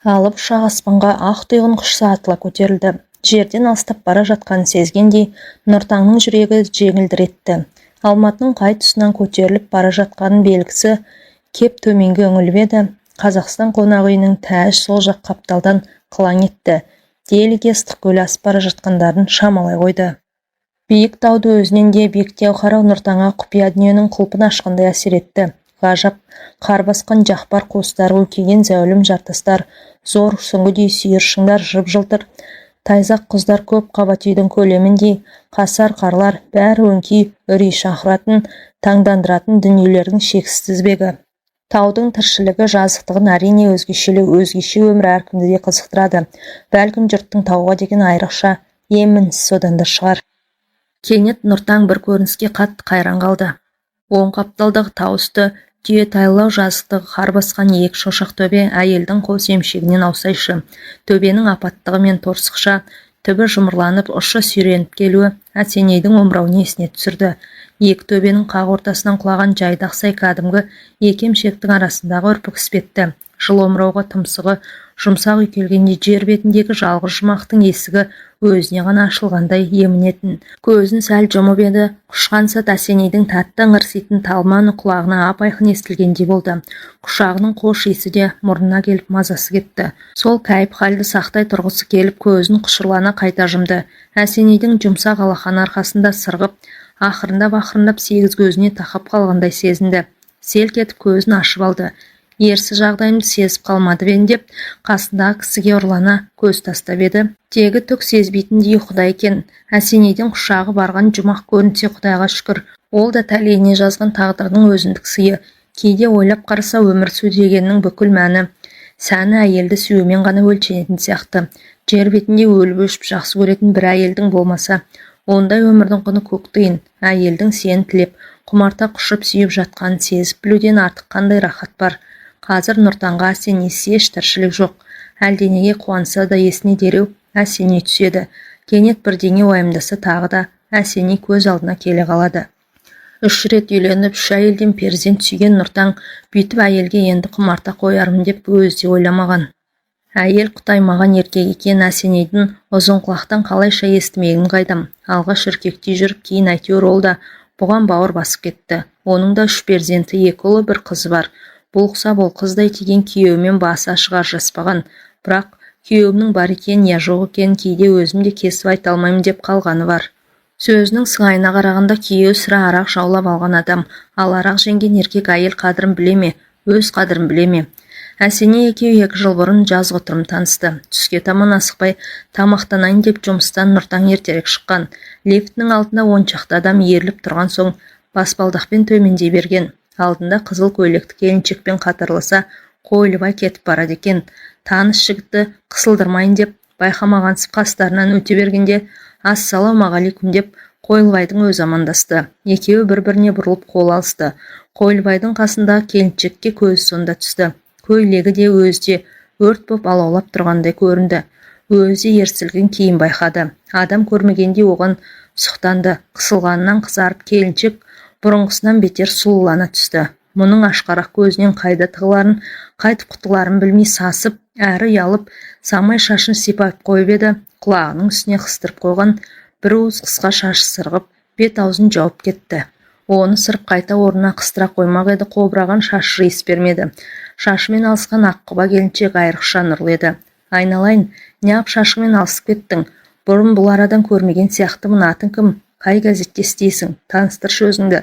Алып ұшақ аспанға ақ тұйғын құшса атыла көтерілді. Жерден алыстап бара жатқанын сезгендей, Нұртаңның жүрегі жеңілдір етті. Алматының қай тұсынан көтеріліп бара жатқанын белгісі кеп төменге үңіліп еді. Қазақстан қонақ үйінің тәж сол жақ қапталдан қылаң етті. Деліге ыстық көл асып бара жатқандарын шамалай қойды. Биік тауды өзінен де биіктеу қарау Нұртаңға құпия дүниенің құлпын ашқандай әсер етті. Ғажап, қар басқан жақпар қуыстар, үлкейген зәулім жартастар, зор сүңгідей сүйір шыңдар, жып-жылтыр тайзақ құздар, көп қабат үйдің көлеміндей қасар қарлар, бәрі өңкей, үрей шақыратын, таңдандыратын дүниелердің шексіз тізбегі. Таудың тіршілігі, жазықтығын әрине өзгешелеу, өзгеше өмір әркімді де қызықтырады. Бәлкім жұрттың тауға деген айрықша емінсіз содан да шығар. Кенет Нұртаң бір көрініске қатты қайран қалды. Оң қапталдағы тау үсті, түйе тайлау жазықтығы қар басқан екі шошақ төбе әйелдің қос емшегінен аусайшы. Төбенің апаттығы мен торсықша түбі жұмырланып, ұшы сүйреніп келуі Әсенейдің омырауын есіне түсірді. Екі төбенің қақ ортасынан құлаған жайдақ сай кәдімгі екі емшектің арасындағы үрпік іспетті. Жыл омырауға тұмсығы жұмсақ үйкелгенде жер бетіндегі жалғыз жұмақтың есігі өзіне ғана ашылғандай емінетін. Көзін сәл жұмып еді, құшқан сәт Әсенейдің тәтті ыңырситын талманы құлағына ап-айқын естілгендей болды. Құшағының қош иісі де мұрнына келіп мазасы кетті. Сол кәйіп халді сақтай тұрғысы келіп, көзін құшырлана қайта жұмды. Әсенейдің жұмсақ алақан арқасында сырғып, ақырындап сегіз көзіне тақап қалғандай сезінді. Селк етіп көзін ашып алды. Ерсі жағдайымды сезіп қалмады бен деп, қасындағы кісіге ұрлана көз тастап еді. Тегі түк сезбейтіндей ұйқыда екен. Әсенейдің құшағы барған жұмақ көрінсе Құдайға шүкір. Ол да тәлейіне жазған тағдырдың өзіндік сыйы. Кейде ойлап қараса өмір сүру дегеннің бүкіл мәні, сәні әйелді сүюмен ғана өлшенетін сияқты. Жер бетінде өліп-өшіп жақсы көретін бір әйелдің болмаса, ондай өмірдің құны көк тиын. Әйелдің сені тілеп, құмарта құшып сүйіп жатқанын сезіп білуден артық қандай рахат бар. Қазір Нұртаңға Әсенейсіз еш тіршілік жоқ. Әлденеге қуанса да есіне дереу Әсеней түседі. Кенет бірдеңе уайымдаса тағы да Әсеней көз алдына келе қалады. 3 рет үйленіп, 3 әйелден перзент сүйген Нұртаң бүйтіп әйелге енді құмарта қоярмын деп өзі ойламаған. Әйел құтаймаған еркек екен. Әсенейдің ұзын құлақтан қалайша естімегін қайдам. Алғаш үркектей жүріп, кейін әйтеуір ол да бұған бауыр басып кетті. Оның да 3 перзенті, 2 ұлы, 1 қызы бар. Болса бұл қыздай тиген күйеуімен басы ашық ажыраспаған. Бірақ күйеуімнің бар екен, я жоқ екен, кейде өзім де кесіп айта алмаймын деп қалғаны бар. Сөзінің сыңайына қарағанда күйеуі сірә арақ жаулап алған адам, ал арақ жеңген еркек әйел қадірін біле ме, өз қадірін біле ме? Әсеней екеуі 2 жыл бұрын жазғытұрым танысты. Түске таман асықпай тамақтанайын деп жұмыстан Нұртаң ертерек шыққан. Лифтінің алдында 10 шақты адам еріліп тұрған соң баспалдақпен төмендей берген. Алдында қызыл көйлекті келіншекпен қатарласа қойылбай кетіп барады екен. Таныс жігітті қысылдырмайын деп байқамағансып қастарынан өте бергенде ассалаумағалейкум деп Қойылбайдың өзі амандасты. Екеуі бір-біріне бұрылып қол алысты. Қойылбайдың қасындағы келіншекке көз сонда түсті. Көйлегі де өзі де өрт боп алаулап тұрғандай көрінді. Өзі ерсілген кейін байқады. Адам көрмегенде оған сұқтанды. Қысылғанынан қызарып, келіншек бұрынғысынан бетер сұлулана түсті. Мұның ашқарақ көзінен қайда тығыларын, қайтып құтыларын білмей сасып, әрі ұялып, самай шашын сипап қойып еді. Құлағының үстіне қыстырып қойған бір уыс қысқа шашы сырғып, бет-аузын жауып кетті. Оны сырып қайта орнына қыстыра қоймақ еді, қобыраған шашы иіс бермеді. Шашымен алысқан аққұба келіншек айрықша нұрлы еді. Айналайын, неғып шашымен алысып кеттің? Бұрын бұл арадан көрмеген сияқтымын. Атың кім? Қай газетте істейсің? Таныстыршы өзіңді.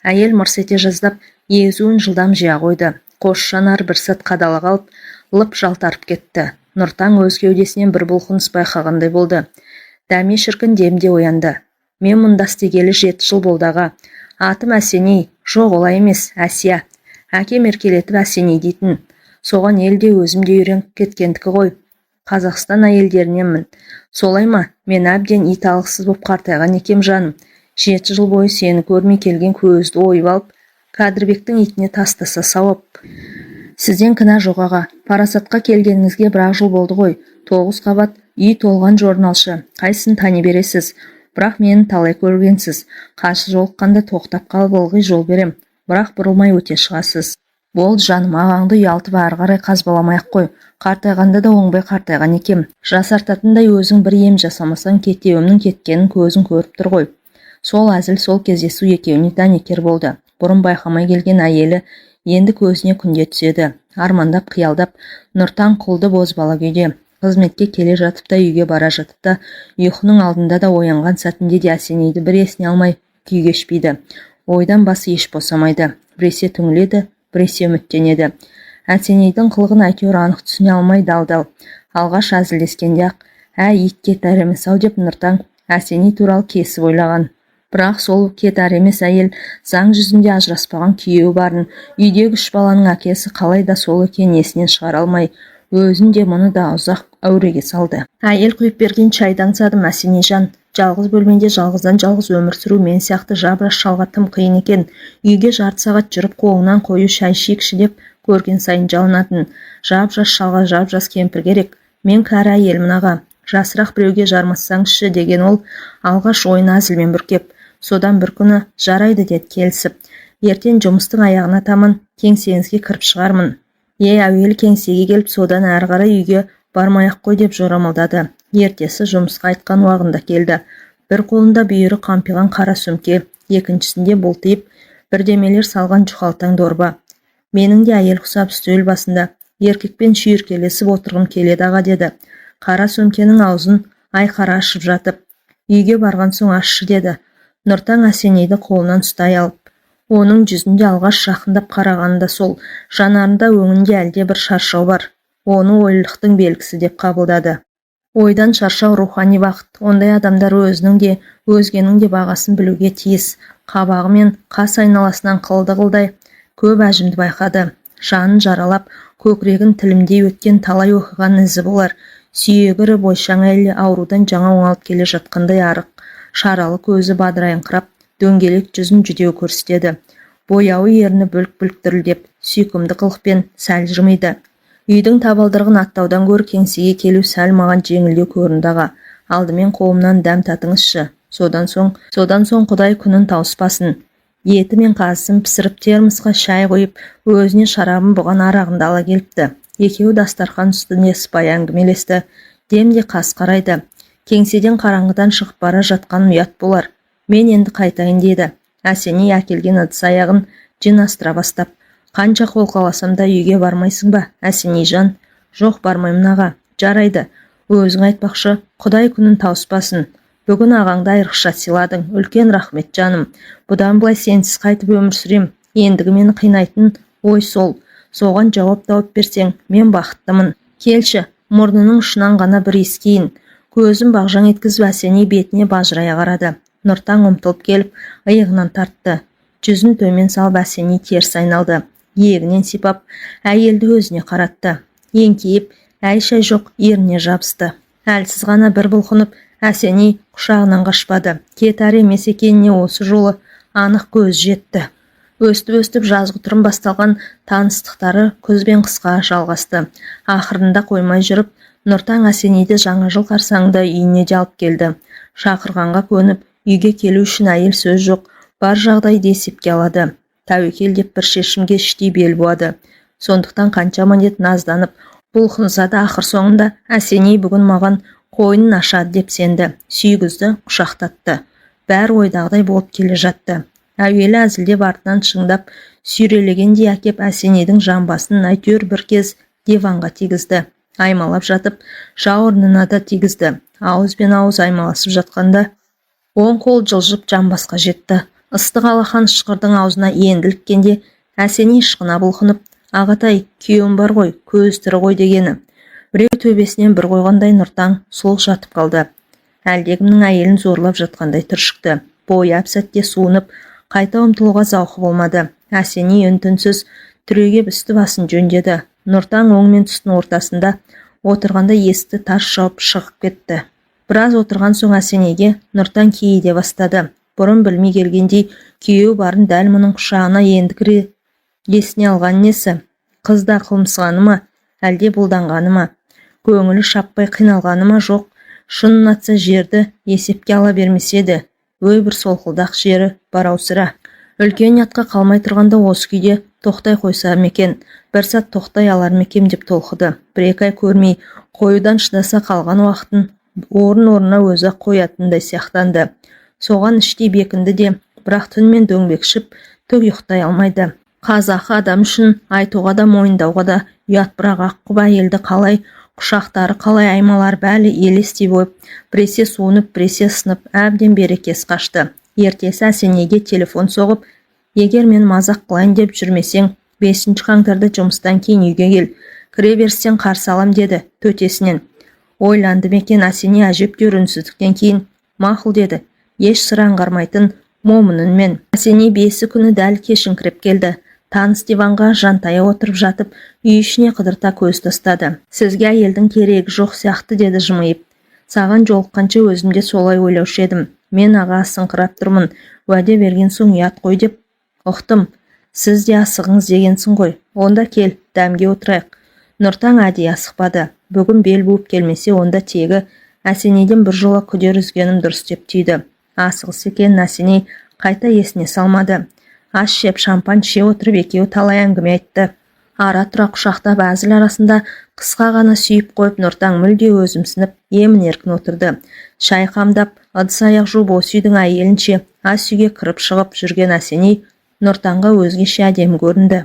Әйел мырс ете жаздап, езуін жылдам жия қойды. Қош жанар бір сәт қадала қалып, лып жалтарып кетті. Нұртаң өз кеудесінен бір бұлқыныс байқағандай болды. Дәме шіркін демде оянды. Мен мұнда істегелі 7 жыл болды аға. Атым Әсеней. Жоқ, олай емес, Әсия. Әкем еркелетіп Әсеней дейтін. Соған елде өзімде үйреніп кеткендікі ғой. Қазақстан әйелдеріненмін. Солай ма? Мен әбден ит алғысыз боп қартайған екем жаным. 7 жыл бойы сені көрмей келген көзді ойып алып, Кәдірбектің итіне тастаса сауап. Сізден кінә жоқ аға. Парасатқа келгеніңізге 1 жыл болды ғой. 9 қабат үй толған жорналшы. Қайсын тани бересіз? Бірақ мені талай көргенсіз. Қарсы жолыққанда тоқтап қалып ылғи жол берем. Бірақ бұрылмай өте шығасыз. Болды жаным, ағаңды ұялтып ары қарай қазбаламай-ақ қой. Қартайғанда да оңбай қартайған екем. Жасартатындай өзің бір ем жасамасаң кетеуімнің кеткенін көзің көріп тұр ғой. Сол әзіл, сол кездесу екеуіне дәнекер болды. Бұрын байқамай келген әйелі енді көзіне күнде түседі. Армандап, қиялдап, Нұртан құлды бозбала күйде. Қызметке келе жатып та, үйге бара жатып та, ұйқының алдында да, оянған сәтінде де Әсенейді бір есіне алмай күй кешпейді. Ойдан басы еш босамайды. Біресе түңіледі, біресе үміттенеді. Әсенейдің қылығын әйтеуір анық түсіне алмай дал-дал. Алғаш әзілдескенде ақ, ит кетер емес-ау деп Нұртан Әсеней туралы кесіп ойлаған. Бірақ сол кетер емес әйел заң жүзінде ажыраспаған күйеуі барын, үйдегі 3 баланың әкесі қалай да сол екенін есінен шығара алмай, өзін де мұны да ұзақ әуреге салды. Әйел құйып берген чайды аңсадым, Әсенейжан. Жалғыз бөлмеде жалғыздан жалғыз өмір сүру мен сияқты жабыраш шалға тым қиын екен. Үйге жарты сағат жүріп қолыңнан қою шай ішейікші деп көрген сайын жалынатын. Жап-жас шалға жап-жас кемпір керек. Мен кәрі әйелмін аға. Жасырақ біреуге жармассаңызшы деген ол алғаш ойын әзілмен бүркеп. Содан бір күні жарайды деді келісіп. Ертең жұмыстың аяғына таман кеңсеңізге кіріп шығармын. Әуелі кеңсеге келіп, содан әрі қарай үйге бармай-ақ қой деп жорамалдады. Ертесі жұмысқа айтқан уағында келді. Бір қолында бүйірі қампиған қара сөмке, екіншісінде бұлтиып бірдемелер салған жұқалтаң дорба. Менің де әйел құсап үстел басында еркекпен шүйіркелесіп отырғым келеді аға деді. Қара сөмкенің аузын айқара ашып жатып, үйге барған соң ашшы деді. Нұртан Әсенейді қолынан ұстай алып, оның жүзінде алғаш жақындап қарағанында сол, жанарында өңінде әлде бір шаршау бар. Оны ойлықтың белгісі деп қабылдады. Ойдан шаршау рухани бақыт. Ондай адамдар өзінің де, өзгенің де бағасын білуге тиіс. Қабағы мен қас айналасынан қылды-қылдай көп әжімді байқады. Жанын жаралап, көкірегін тілімдей өткен талай оқыған ізі болар. Сүйегірі бойшаң әйел аурудан жаңа оңалып келе жатқандай арық. Шаралы көзі бадырайыңқырап, дөңгелек жүзін жүдеу көрсетеді. Бояуы ерні бүлк-бүлк дірілдеп, сүйкімді қылықпен сәл жымиды. Үйдің табалдырығын аттаудан гөр кеңсеге келу сәл маған жеңілдеу көрінді аға. Алдымен қолымнан дәм татыңызшы. Содан соң Құдай күнін тауыспасын. Еті мен қазысын пісіріп термосқа шай қойып, өзіне шарабын бұған арағында ала келіпті. Екеуі дастархан үстінде сыпайы әңгімелесті. Демде қас қарайды. Кеңседен қараңғыдан шығып бара жатқан ұят болар. Мен енді қайтайын деді. Әсеней әкелген ыдыс аяғын жинастыра бастап. Қанша қолқаласам да үйге бармайсың ба, Әсенейжан? Жоқ, бармаймын аға. Жарайды. Өзің айтпақшы, Құдай күнін тауыспасын. Бүгін ағаңды айрықша сыйладың. Үлкен рахмет жаным. Бұдан былай сенсіз қайтып өмір сүрем. Ендігі мені қинайтын ой сол. Соған жауап тауып берсең, мен бақыттымын. Келші, мұрнының ұшынан ғана бір иіскейін. Көзін бағжаң еткізіп Әсеней бетіне бажырая қарады. Нұртан ұмтылып келіп, иығынан тартты. Жүзін төмен салып Әсеней теріс айналды. Иегінен сипап, әйелді өзіне қаратты. Еңкейіп, әй-шәй жоқ, еріне жабысты. Әлсіз ғана бір бұлқынып, Әсеней құшағынан қашпады. Кетар емес екеніне осы жолы анық көз жетті. Өстіп жазғы тұрым басталған таныстықтары күз бен қысқа жалғасты. Ақырында қоймай жүріп, Нұртан Әсенейді жаңа жыл қарсаңында үйіне де алып келді. Шақырғанға көніп, үйге келу үшін әйел сөз жоқ, бар жағдайды есепке алады. Тәуекел деп бір шешімге іштей бел буады. Сондықтан қаншама рет назданып, бұлқынса ақыр соңында Әсеней бүгін маған қойнын ашады деп сенді. Сүйгізді, құшақтатты. Бәрі ойдағыдай болып келе жатты. Әуелі әзілдеп артынан шыңдап, сүйрелегендей әкеп Әсенейдің жамбасын әйтеуір бір кез диванға тигізді. Аймалап жатып, жауырынына да тигізді. Ауыз бен ауыз аймаласып жатқанда, оң қол жылжып жамбасқа жетті. Ыстық алақан шықырдың аузына енділіккенде Әсеней ышқына бұлқынып, ағатай, күйеуім бар ғой, көз тірі ғой дегені. Біреу төбесінен бір қойғандай Нұртан сұлық жатып қалды. Әлдегімнің әйелін зорлап жатқандай түршікті. Бойы әп-сәтте суынып, қайта ұмтылуға зауқы болмады. Әсеней үн-түнсіз түрегеп үсті басын жөндеді. Нұртан оң мен түстің ортасында отырғанда есікті тарс жауып шығып кетті. Біраз отырған соң Әсенейге Нұртан кейіде бастады. Бұрын білмей келгендей күйеу барын дәл мұның құшағына ендікіре есіне алған несі? Қызда қылмысқаны ма, әлде бұлданғаны ма? Көңілі шаппай қиналғаны ма? Жоқ, шынын атса жерді есепке ала бермес еді. Өй бір солқылдақ жері бар ау сірә. Үлкен ятқа қалмай тұрғанда осы күйде тоқтай қойса мекен, бір сәт тоқтай алар мекем деп толқыды. Бір-екі ай көрмей қоюдан шыдаса қалған уақытын орын-орнына өзі қоятындай сияқтанды. Соған іштей бекінді де, бірақ түнмен дөңбекшіп түк ұйықтай алмайды. Қазақы адам үшін айтуға да мойындауға да ұят, бірақ аққұба әйелді қалай құшақтары, қалай аймалар бәлі елестей болып, біресе суынып, біресе сынып, әбден берекесі қашты. Ертесі Әсенейге телефон соғып, егер мен мазақ қылайын деп жүрмесең, 5 қаңтарда жұмыстан кейін үйге кел, кіре берсең қарсы алам деді төтесінен. Ойланды мекен. Әсеней әжептәуір үнсіздіктен кейін мақұл деді, еш сыр аңғармайтын момын үнмен. Әсеней 5 күні дәл кешіңкіреп келді. Таныс диванға жантая отырып жатып, үй ішіне қыдырта көз тастады. Сізге әйелдің керегі жоқ сияқты деді жымиып. Саған жолыққанша өзімде солай ойлаушы едім. Мен аға асыңқырап тұрмын, уәде берген соң ұят қой деп ұқтым. Сіз де асығыңыз дегенсің ғой. Онда кел, дәмге отырайық. Нұртаң әдейі асықпады. Бүгін бел буып келмесе, онда тегі Әсенейден бір жола күдер үзгенім дұрыс деп түйді. Асығыс екенін Әсеней қайта есіне салмады. Ас жеп, шампан іше отырып екеуі талай әңгіме айтты. Ара-тұра құшақтап әзіл арасында қысқа ғана сүйіп қойып, Нұртаң мүлде өзімсініп, емін-еркін отырды. Шай қамдап, ыдыс-аяқ жуып, осы үйдің әйелінше ас үйге кіріп шығып жүрген Әсеней Нұртанға өзгеше әдемі көрінді.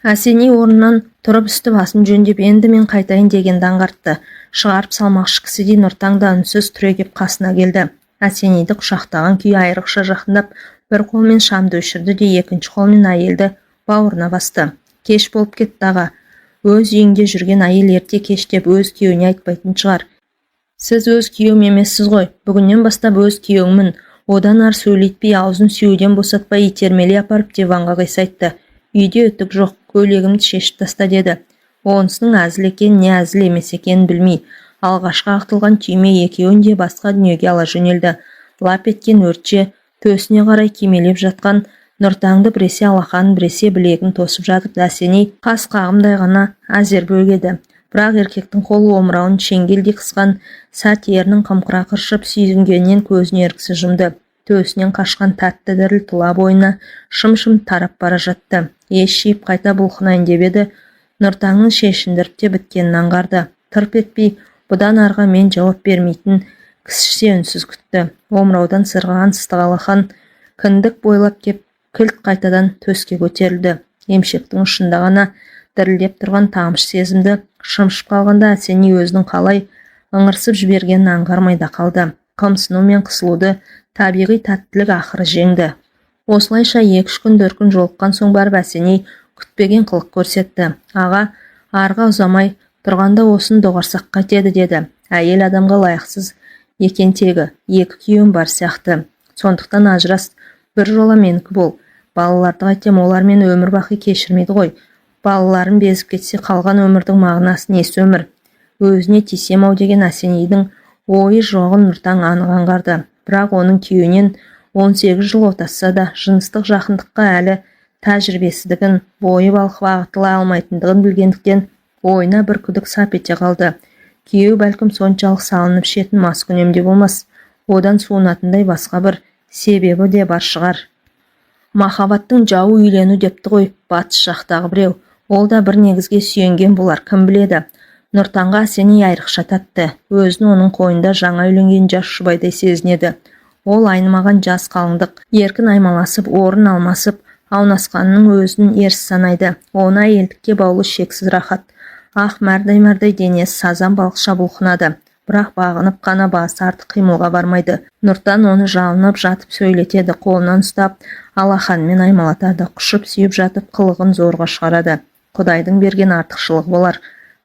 Әсеней орнынан тұрып үсті-басын жөндеп, енді мен қайтайын дегенді аңғартты. Шығарып салмақшы кісідей Нұртаң да үнсіз түрегеп қасына келді. Әсенейді құшақтаған күй айрықша жақындап, бір қолмен шамды өшірді де, екінші қолмен әйелді бауырына басты. Кеш болып кетті аға. Өз үйіңде жүрген әйел ерте кеш деп өз күйеуіне айтпайтын шығар. Сіз өз күйеуім емессіз ғой. Бүгіннен бастап өз күйеуіңмін. Одан ар сөйлетпей, аузын сүюден босатпай итермелей апарып диванға қисайтты. Үйде үтік жоқ, көйлегімді шешіп таста деді. Онысының әзіл екен, не әзіл емес екенін білмей, алғашқа ақтылған түйме екеуін де басқа дүниеге ала жөнелді. Лап еткен өртше төсіне қарай кимелеп жатқан Нұртаңды біресе алақанын, біресе білегін тосып жатып, Әсеней қас қағымдай ғана әзер бөгеді. Бірақ еркектің қолы омырауын шеңгелдей қысқан сәт ерінің қымқыра қыршып сүйінгеннен көзіне еріксіз жұмды. Төсінен қашқан тәтті діріл тұла бойына шым-шым тарап бара жатты. Еш жиып қайта бұлқынайын деп еді, Нұртаңның шешіндіріп те біткенін аңғарды. Тырп етпей, бұдан арға мен жауап бермейтін кісіше үнсіз күтті. Омыраудан сырғаған ыстық алақан кіндік бойлап кеп, кілт қайтадан төске көтерілді. Емшектің ұшында ғана дірілдеп тұрған тамшы сезімді шымшып қалғанда Әсеней өзінің қалай ыңырсып жібергенін аңғармайда қалды. Қымсыну мен қысылуды табиғи тәттілік ақыры жеңді. Осылайша 2-3 күн дүркін жолыққан соң барып Әсеней күтпеген қылық көрсетті. Аға, арға ұзамай тұрғанда осын доғарсақ қайтеді деді. Әйел адамға лайықсыз екен тегі, 2 күйеуім бар сияқты. Сондықтан ажырас, бір жола менікі бол. Балаларды қайтем, олар мені өмір бақи кешірмейді ғой. Балаларын безіп кетсе қалған өмірдің мағынасы несі өмір? Өзіне тисем-ау деген Әсенейдің ойы жоғын Нұртаң анық аңғарды. Бірақ оның күйеуінен 18 жыл отасса да, жыныстық жақындыққа әлі тәжірибесіздігін, бойы балқып ағытыла алмайтындығын білгендіктен ойына бір күдік сап ете қалды. Күйеу бәлкім соншалық салынып шетін маскүнемде болмас. Одан суынатындай басқа бір себебі де бар шығар. Махаббаттың жауы үйлену депті ғой, батыс жақтағы біреу. Ол да бір негізге сүйенген болар, кім біледі. Нұртанға Әсеней айрықша татты. Өзін оның қойында жаңа үйленген жас жұбайдай сезінеді. Ол айнымаған жас қалыңдық, еркін аймаласып, орын алмасып, аунасқанның өзін ерсіз санайды. Оны әйелдікке баулы шексіз рахат. Ақ мәрдай-мәрдай денесі сазан балықша бұлқынады. Бірақ бағынып қана басы артық қимылға бармайды. Нұртан оны жалынып жатып сөйлетеді, қолынан ұстап, алақанмен аймалатады, құшып сүйіп жатып қылығын зорға шығарады. Құдайдың берген артықшылық болар.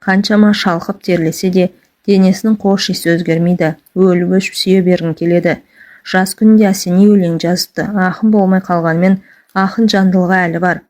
Қаншама шалқып терлесе де, денесінің қош иісі өзгермейді. Өліп өшіп сүйе бергін келеді. Жас күнінде Әсеней өлең жазыпты. Ақын болмай қалғанмен, ақын жандылығы әлі бар.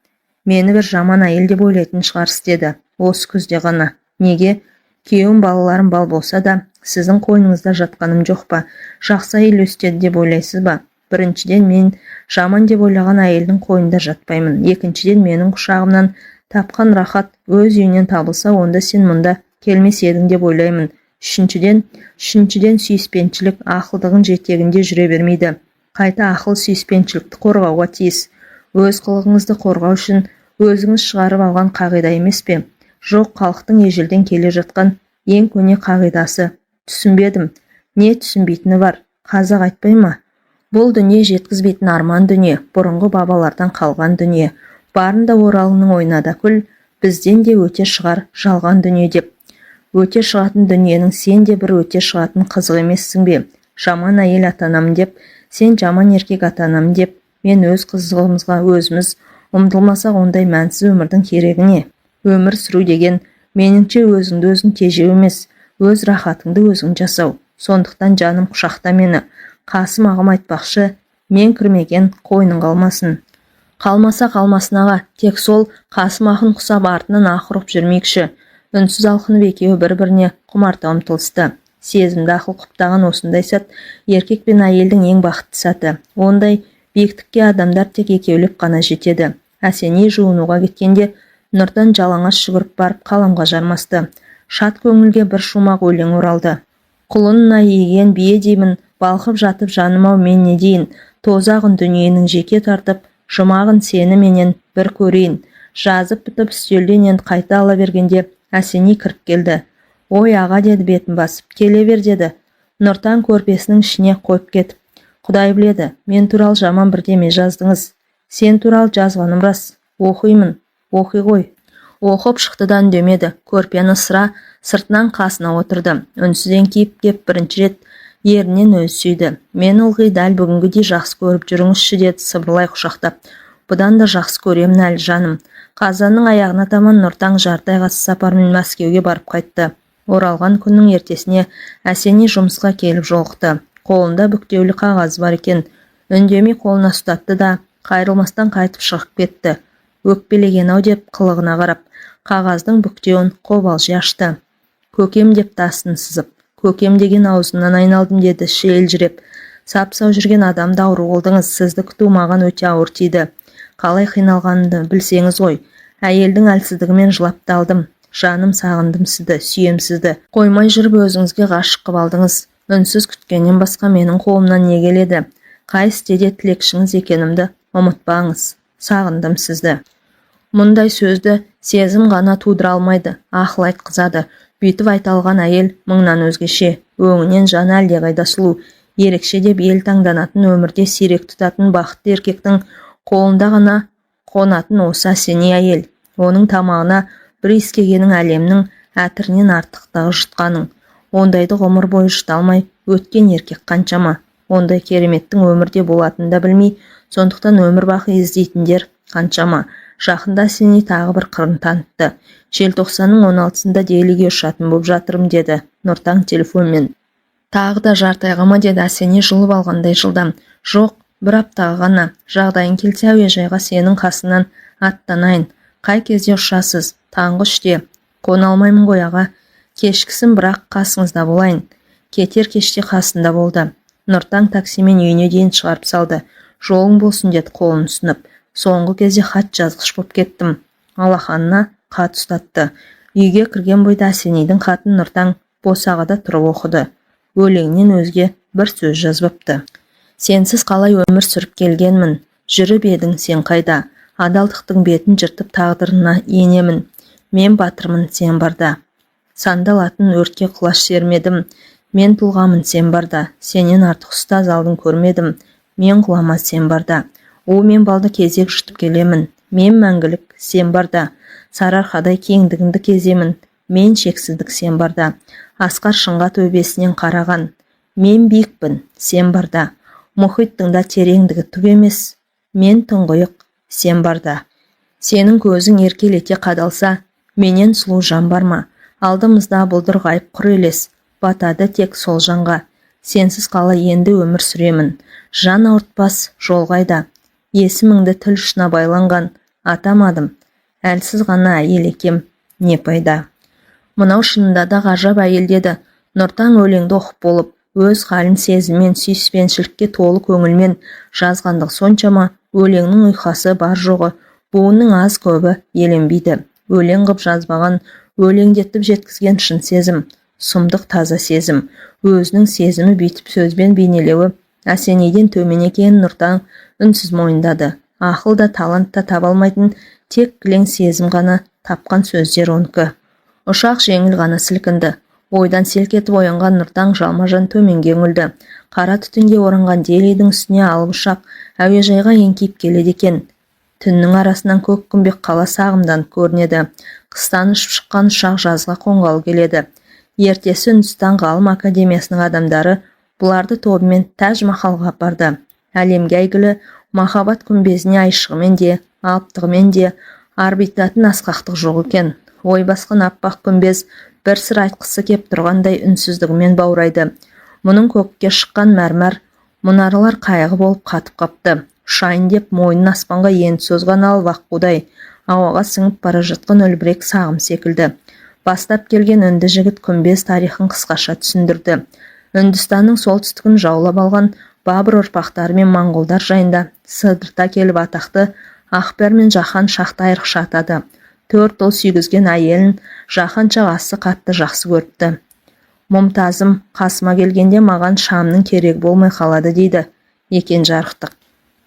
Мені бір жаман әйел деп ойлайтын шығарсыз деді. Осы күзде ғана. Неге? Күйеуім балаларым бал болса да, сіздің қойныңызда жатқаным жоқ па? Жақсы әйел өстеді деп ойлайсыз ба? Біріншіден, мен жаман деп ойлаған әйелдің қойнында жатпаймын. Екіншіден, менің құшағымнан тапқан рахат өз үйінен табылса, онда сен мұнда келмес едің деп ойлаймын. Үшіншіден, сүйіспеншілік ақылдығын жетегінде жүре бермейді. Қайта ақыл сүйіспеншілікті қорғауға тиіс. Өз қылығыңызды қорғау үшін өзіңіз шығарып алған қағида емес пе? Жоқ, халықтың ежелден келе жатқан ең көне қағидасы. Түсінбедім. Не түсінбейтіні бар? Қазақ айтпай ма? Бұл дүние жеткізбейтін арман дүние, бұрынғы бабалардан қалған дүние. Барында оралыңның ойнада күл, бізден де өте шығар жалған дүние деп. Өте шығатын дүниенің сен де бір өте шығатын қызық емессің бе? Жаман әйел атанамын деп, сен жаман еркек атанамын деп, мен өз қызығымызға өзіміз ұмтылмасақ ондай мәнсіз өмірдің керегі не? Өмір сүру деген меніңше өзіңді өзің тежеу емес, өз рахатыңды өзің жасау. Сондықтан жаным құшақта мені. Қасым ағам айтпақшы, мен кірмеген қойның қалмасын. Қалмаса қалмасын аға, тек сол Қасым ақын құсап артынан ақ ұрып жүрмекші. Үнсіз алқынып екеуі бір-біріне құмарта ұмтылысты. Сезімді ақыл құптаған осындай сәт еркек пен әйелдің ең бақытты сәті. Ондай биіктікке адамдар тек екеулеп қана жетеді. Әсеней жуынуға кеткенде Нұртан жалаңаш жүгіріп барып қаламға жармасты. Шат көңілге бір шумақ өлең оралды. Құлынына еген бие деймін, балқып жатып жаным-ау мен не дейін, тозағын дүниенің жеке тартып, жұмағын сені менен бір көрейін. Жазып бітіп үстелден енді қайта ала бергенде Әсеней кіріп келді. Ой аға деді бетін басып, келе бер деді. Нұртан көрпесінің ішіне қойып кетіп. Құдай біледі, мен туралы жаман бірдеме жаздыңыз. Сен туралы жазғаным рас. Оқимын, оқи ғой. Оқып шықтыдан үндемеді. Көрпені сыра сыртынан қасына отырды. Үнсізден киіп кеп бірінші рет ерінен өз сүйді. Мен ылғи дәл бүгінгідей жақсы көріп жүріңізші деді сыбырлай құшақтап. Бұдан да жақсы көремін әлі жаным. Қазанның аяғына таман Нұртан жарты айға сапармен Мәскеуге барып қайтты. Оралған күннің ертесіне Әсеней жұмысқа келіп жолықты. Қолында бүктеулі қағаз бар екен. Үндемей қолына ұстатты да қайрылмастан қайтып шығып кетті. Өкпелеген-ау деп қылығына қарап, қағаздың бүктеуін қобалжи ашты. Көкем деп тасын сызып, көкем деген аузынан айналдым деді шелжіреп. Сап-сау жүрген адамды ауру қылдыңыз, сізді күту маған өте ауыр тиді. Қалай қиналғанымды білсеңіз ғой. Әйелдің әлсіздігімен жылап талдым. Жаным сағындым сізді, сүйем сізді. Қоймай жүріп өзіңізге ғашық қып алдыңыз. Үнсіз күткеннен басқа менің қолымнан не келеді? Қай істеде тілекшіңіз екенімді ұмытпаңыз. Сағындым сізді. Мұндай сөзді сезім ғана тудыра алмайды, ақыл айтқызады. Бүйтіп айталған әйел мыңнан өзгеше, өңінен жаны әлдеқайда сұлу, ерекше деп ел таңданатын, өмірде сирек тұтатын бақытты еркектің қолында ғана қонатын осы Әсеней әйел. Оның тамағына бір иіскегенің әлемнің әтірінен артықтығы жұтқаның. Ондайды ғұмыр бойы жұта алмай өткен еркек қаншама. Ондай кереметтің өмірде болатынын да білмей, сондықтан өмір бақи іздейтіндер қаншама. Жақында Әсеней тағы бір қырын танытты. Желтоқсанның 16-сында Делиге ұшатын болып жатырмын деді Нұртан телефонмен. Тағы да жарты айға ма деді Әсеней жұлып алғандай жылдам. Жоқ, бір аптаға ғана. Жағдайың келсе әуежайға сенің қасынан аттанайын. Қай кезде ұшасыз? Таңғы 3-те. Қона алмаймын ғой аға. Кешкісін бірақ қасыңызда болайын. Кетер кеште қасында болды. Нұртан таксимен үйіне дейін шығарып салды. Жолың болсын деді қолын ұсынып. Соңғы кезде хат жазғыш болып кеттім. Алақанына хат ұстатты. Үйге кірген бойда Әсенейдің хатын Нұртан босағада тұрып оқыды. Өлеңнен өзге бір сөз жазбапты. Сенсіз қалай өмір сүріп келгенмін. Жүріп едің сен қайда. Адалдықтың бетін жыртып тағдырына енемін. Мен батырмын сен барда. Сандалатын өртке құлаш сермедім. Мен тұлғамын сен барда. Сенен артық ұстаз алдын көрмедім. Мен құлама сен барда. О мен балды кезек жұтып келемін. Мен мәңгілік сен барда. Сарыарқадай кеңдігіңді кеземін. Мен шексіздік сен барда. Асқар шыңға төбесінен қараған. Мен биікпін сен барда. Мұхиттың да тереңдігі түк емес. Мен тұңғиық сен барда. Сенің көзің еркелете қадалса, менен сұлу жан бар ма? Алдымызда бұлдыр ғайып құр елес. Батады тек сол жанға. Сенсіз қалай енді өмір сүремін. Жан ауыртпас жол қайда. Есіміңді тіл ұшына байланған атамадым. Әлсіз ғана әйел екем, не пайда. Мынау шынында да ғажап әйел деді. Нұртан өлеңді оқып болып, өз халін сезіммен, сүйіспеншілікке толы көңілмен жазғандық соншама өлеңнің ұйқасы бар жоғы, буынның аз көбі еленбейді. Өлең қып жазбаған, өлеңдетіп жеткізген шын сезім, сұмдық таза сезім. Өзінің сезімі бүйтіп сөзбен бейнелеуі Әсенейден төмен екенін Нұртан үнсіз мойындады. ақыл да талант та таба алмайтын тек кілең сезім ғана тапқан сөздер оныкі. Ұшақ жеңіл ғана сілкінді. Ойдан селк етіп оянған Нұртаң жалма-жан төменге үңілді. Қара түтінге оранған Делидің үстіне алып ұшақ әуежайға еңкейіп келеді екен. Түннің арасынан көк күмбек қала сағымдан көрінеді. Қыстан ұшып шыққан ұшақ жазға қонғалы келеді. Ертесі Үндістан ғалым академиясының адамдары бұларды тобымен Тәж-Махалға апарды. Әлемге әйгілі махаббат күмбезіне айшығымен де, алыптығымен де арбитатын асқақтық жоқ екен. Ой басқан аппақ күмбез бір сыр айтқысы кеп тұрғандай үнсіздігімен баурайды. Мұның көкке шыққан мәрмәр мұнаралар қайғы болып қатып қапты. Шайын деп мойнын аспанға енді созған алып аққудай ауаға сіңіп бара жатқан үлбірек сағым секілді. Бастап келген үнді жігіт күмбез тарихын қысқаша түсіндірді. Үндістанның солтүстігін жаулап алған Бабыр ұрпақтары мен моңғолдар жайында сыдырта келіп атақты Ақбер мен Жаһан Шахты айрықша атады. 4 ұл сүйгізген әйелін Жаһан жағасы қатты жақсы көріпті. Мұмтазым қасыма келгенде маған шамның керек болмай қалады дейді екен жарықтық.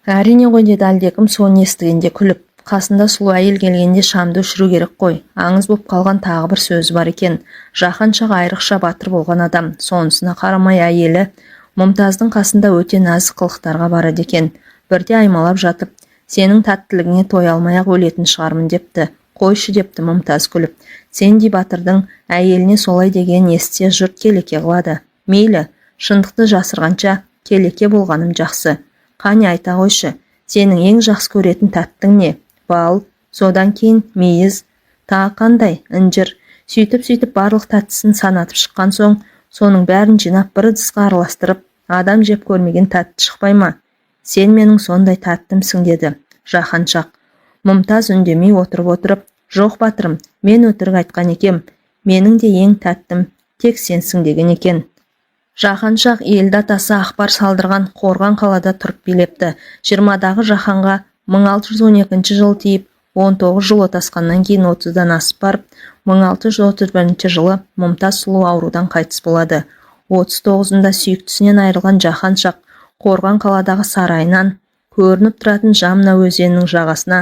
Әрине ғой, деді әлдекім соны естігенде күліп. Қасында сұлу әйел келгенде шамды өшіру керек қой. Аңыз боп қалған тағы бір сөзі бар екен. Жаһан Шаға айрықша батыр болған адам. Сонысына қарамай әйелі Мұмтаздың қасында өте нәзік қылықтарға барады екен. Бірде аймалап жатып, сенің тәттілігіңе той алмай-ақ өлетін шығармын депті. Қойшы депті Мұмтаз күліп. Сендей батырдың әйеліне солай деген естісе жұрт келеке қылады. Мейлі, шындықты жасырғанша келеке болғаным жақсы. Қане айта қойшы, сенің ең жақсы көретін тәттің не? Бал, содан кейін мейіз, тағы қандай, інжір. Сөйтіп барлық тәттісін санатып шыққан соң, соның бәрін жинап бір ыдысқа араластырып, адам жеп көрмеген тәтті шықпай ма? Сен менің сондай тәттімсің, деді Жаһан Шақ. Мұмтаз үндемей отырып, жоқ батырым, мен өтірік айтқан екем. Менің де ең тәттім тек сенсің деген екен. Жаһан Шақ елді атасы Ақбар салдырған Қорған қалада тұрып билепті. 20-дағы Жаһанға 1612 жыл тиіп, 19 жыл отасқаннан кейін 30-дан асып барып, 1631 жылы Мұмтаз сұлу аурудан қайтыс болады. 39-ында сүйіктісінен айырылған Жаһан Шақ Қорған қаладағы сарайынан көрініп тұратын Жамна өзенінің жағасына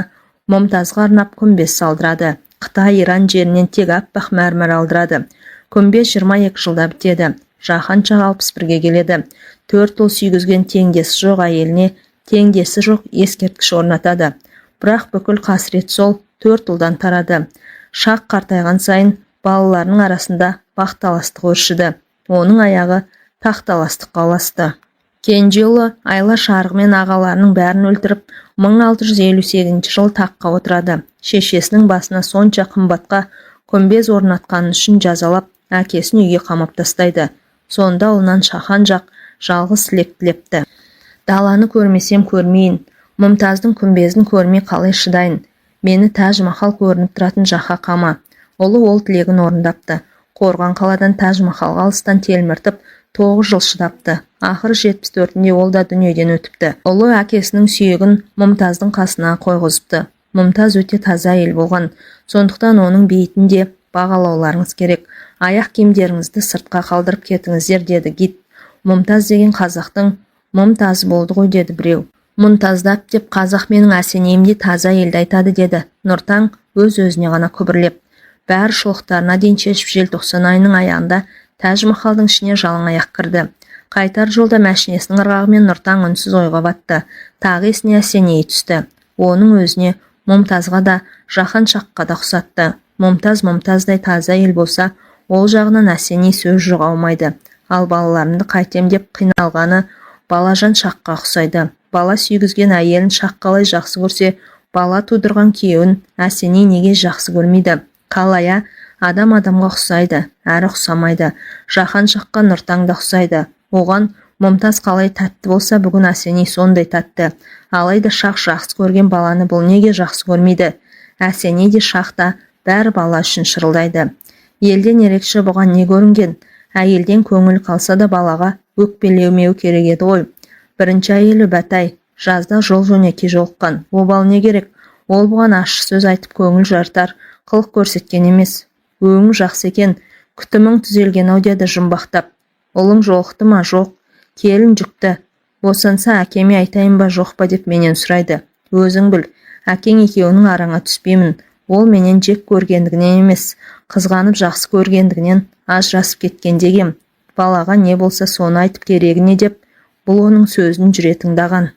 Мұмтазға арнап күмбез салдырады. Қытай, Иран жерінен тек аппақ мәрмәр алдырады. Күмбез 22 жылда бітеді. Жаһан Шақ 61-ге келеді. 4 ұл сүйгізген теңдесі жоқ әйеліне теңдесі жоқ ескерткіш орнатады. Бірақ бүкіл қасірет сол 4 ұлдан тарады. Шақ қартайған сайын балаларының арасында бақталастық өршіді. Оның аяғы тақталастыққа ұласты. Кенже ұлы айла шарығымен ағаларының бәрін өлтіріп, 1658 жыл таққа отырады. Шешесінің басына сонша қымбатқа күмбез орнатқаны үшін жазалап, әкесін үйге қамап тастайды. Сонда ұлынан Жаһан Шақ жалғыз тілек тілепті. Даланы көрмесем көрмейін, Мұмтаздың күмбезін көрмей қалай шыдайын. Мені Тәж-Махал көрініп тұратын жаққа қама. Ұлы ол тілегін орындапты. Қорған қаладан Тәж-Махалға алыстан телміртіп 9 жыл шыдапты. Ақыры 74-інде ол да дүниеден өтіпті. Ұлы әкесінің сүйегін Мұмтаздың қасына қойғызыпты. Мұмтаз өте таза әйел болған. Сондықтан оның бейітінде бағалауларыңыз керек. Аяқ киімдеріңізді сыртқа қалдырып кетіңіздер, деді гид. Мұмтаз деген қазақтың Мұмтазы болды ғой, деді біреу. Мұнтаздап деп қазақ менің әсенейімде таза елді айтады, деді Нұртаң өз-өзіне ғана күбірлеп. Бәрі шұлықтарына дейін шешіп желтоқсан айының аяғында Тәж-Махалдың ішіне жалаң аяқ кірді. Қайтар жолда мәшинесінің ырғағымен Нұртаң үнсіз ойға батты. Тағы есіне әсеней түсті. Оның өзіне Мұмтазға да Жаһан Шаққа да ұқсатты. Мұмтаз Мұмтаздай таза ел болса, ол жағынан әсеней сөз жоқ аумайды. Ал балаларымды қайтем деп қиналғаны Балажан Шаққа ұқсайды. Бала сүйгізген әйелін Шақ қалай жақсы көрсе, бала тудырған күйеуін әсеней неге жақсы көрмейді? Қалая, адам адамға ұқсайды, әрі ұқсамайды. Жаһан Шаққа Нұртаң да ұқсайды. Оған Мұмтаз қалай тәтті болса, бүгін әсеней сондай тәтті. Алайда Шақ жақсы көрген баланы бұл неге жақсы көрмейді? Әсеней де Шақ та бәрі бала үшін шырылдайды. Елден ерекше бұған не көрінген? Әйелден көңіл қалса да балаға өкпелеумеу керек еді ғой. Бірінші әйелі Бәтай, жазда жол жөнекей жолыққан. Обал не керек? Ол бұған ащы сөз айтып көңіл жартар, қылық көрсеткен емес. Өң жақсы екен, күтімің түзелген-ау, деді жұмбақтап. Ұлың жолықты ма? Жоқ. Келін жүкті. Босанса әкеме айтайын ба жоқ па деп менен сұрайды. Өзің біл, әкең екеуінің араңа түспеймін. Ол менен жек көргендігінен емес, қызғанып жақсы көргендігінен ажырасып кеткендегем. Балаға не болса соны айтып керегіне деп, бұл оның сөзін жүре тыңдаған.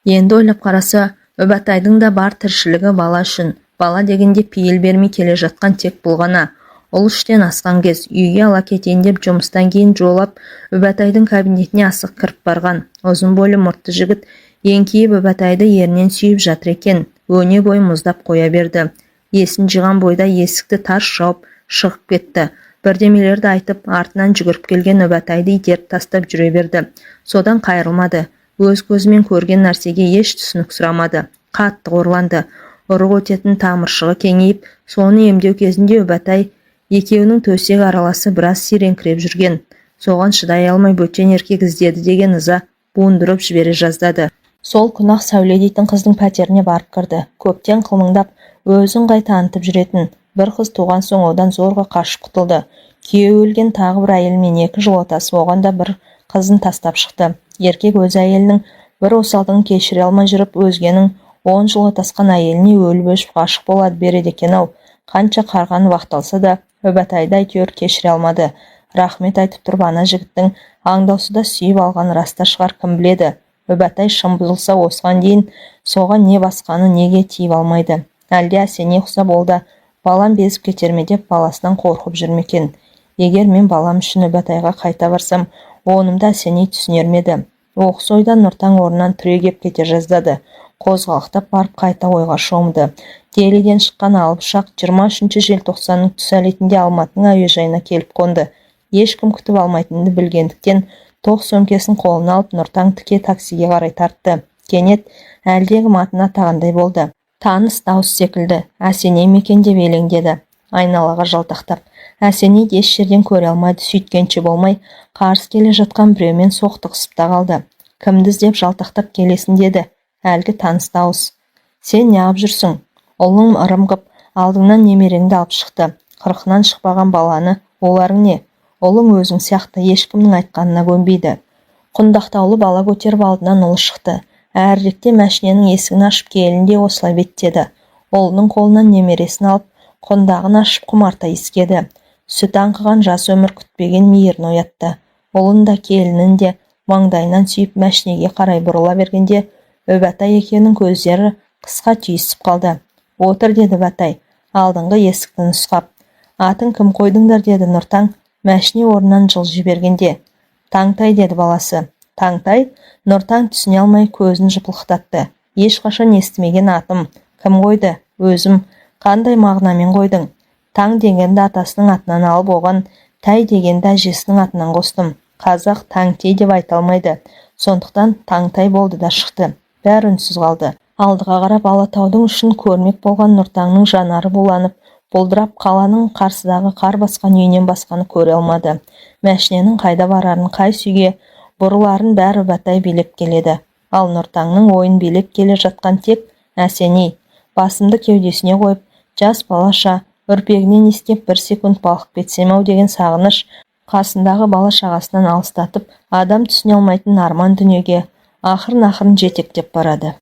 Енді ойлап қараса, Үбәтайдың да бар тіршілігі бала үшін. Бала дегенде пейіл бермей келе жатқан тек бұл ғана. Ол іштен асқан кез, үйге ала кетейін деп жұмыстан кейін жолап Үбәтайдың кабинетіне асық кіріп барған. Ұзын бойлы мұртты жігіт еңкейіп Үбәтайды ернен сүйіп жатыр екен. Өне бойы мұздап қоя берді. Есін жиған бойда есікті тарс жауып шығып кетті. Бірдемелерді айтып, артынан жүгіріп келген Үбәтайды итеріп тастап жүре берді. Содан қайырылмады. Өз көзімен көрген нәрсеге еш түсінік сұрамады. Қатты қорланды. Ұрық өтетін тамыршығы кеңейіп, соны емдеу кезінде Үбәтай екеуінің төсек араласы біраз сиреңкіреп жүрген. Соған шыдай алмай бөтен еркек іздеді деген ыза буындырып жібере жаздады. Сол күні-ақ Сәуле дейтін қыздың пәтеріне барып кірді. Көптен қылмыңдап, өзін қай танытып жүретін. Бір қыз туған соң одан зорға қашып құтылды. Күйеуі өлген тағы бір әйелмен 2 жыл отасып, оған да бір қызын тастап шықты. Еркек өз әйелінің бір осалдығын кешіре алмай жүріп, өзгенің 10 жыл отасқан әйеліне өліп өшіп ғашық болады береді екен-ау. Қанша қарғаны вақталса да, Үбәтайды әйтеуір кешіре алмады. Рахмет айтып тұрып, ана жігіттің аңдаусыда сүйіп алған раста шығар, кім біледі. Үбәтай шын бұзылса, осыған дейін соған не басқаны неге тиіп алмайды. Әлде Әсене ұқсап ол да балам безіп кетер ме деп баласынан қорқып жүрмекен. Егер мен балам үшін Үбәтайға қайта барсам, онымды Әсене түсінер ме еді? Оқыс ойдан Нұртаң орнынан түрегеп кете жаздады. Қозғалақтап барып қайта ойға шомды. Делиден шыққан алып ұшақ 23 желтоқсанның түс әлетінде Алматының әуежайына келіп қонды. Ешкім күтіп алмайтынды білгендіктен тоқ сөмкесін қолына алып Нұртаң тіке таксиге қарай тартты. Кенет әлдегі атына тағандай болды. Таныс дауыс секілді. Әсене мекен деп елеңдеді. Айналаға жалтақтап. Әсене еш жерден көре алмайды, сөйткенше болмай, қарсы келе жатқан біреумен соқтығысып та қалды. Кімді іздеп жалтақтап келесін деді. Әлгі таныс дауыс. Сен неғып жүрсің? Ұлың ырым қып, алдыңнан немереңді алып шықты. 40-нан шықпаған баланы, оларың не? Ұлың өзің сияқты ешкімнің айтқанына көнбейді. Құндақтаулы бала көтеріп алдынан ұлы шықты. Әріректе мәшиненің есігін ашып келінде осылай беттеді. Ұлының қолынан немересін алып, құндағын ашып құмарта иіскеді. Сүт аңқыған жас өмір күтпеген мейірін оятты. Ұлын да келінін де маңдайынан сүйіп мәшинеге қарай бұрыла бергенде, Үбәтай екеуінің көздері қысқа түйісіп қалды. Отыр, деді Үбәтай, алдыңғы есікті нұсқап. Атын кім қойдыңдар, деді Нұртаң, мәшине орнынан жылжи бергенде. Таңтай, деді баласы. Таңтай? Нұртаң түсіне алмай көзін жыпылықтатты. Ешқашан естімеген атым. Кім қойды? Өзім. Қандай мағынамен қойдың? Таң дегенді атасының атынан алып, оған Тай дегенді әжесінің атынан қостым. Қазақ Таңтей деп айта алмайды. Сондықтан Таңтай болды да шықты. Бәрі үнсіз қалды. Алдыға қарап Алатаудың үшін көрмек болған Нұртаңның жанары буланып, бұлдырап, қаланың қарсыдағы қар басқан үйінен басқаны көре алмады. Мәшиненің қайда барарын, қай сүйге бұрыларын бәрі Үбәтай билеп келеді. Ал Нұртаңның ойын билеп келе жатқан тек Әсене. Басымды кеудесіне қойып, жас балаша үрпегінен иіскеп 1 секунд балқып кетсем-ау деген сағыныш қасындағы бала шағасынан алыстатып, адам түсіне алмайтын арман дүниеге ақырын-ақырын жетектеп барады.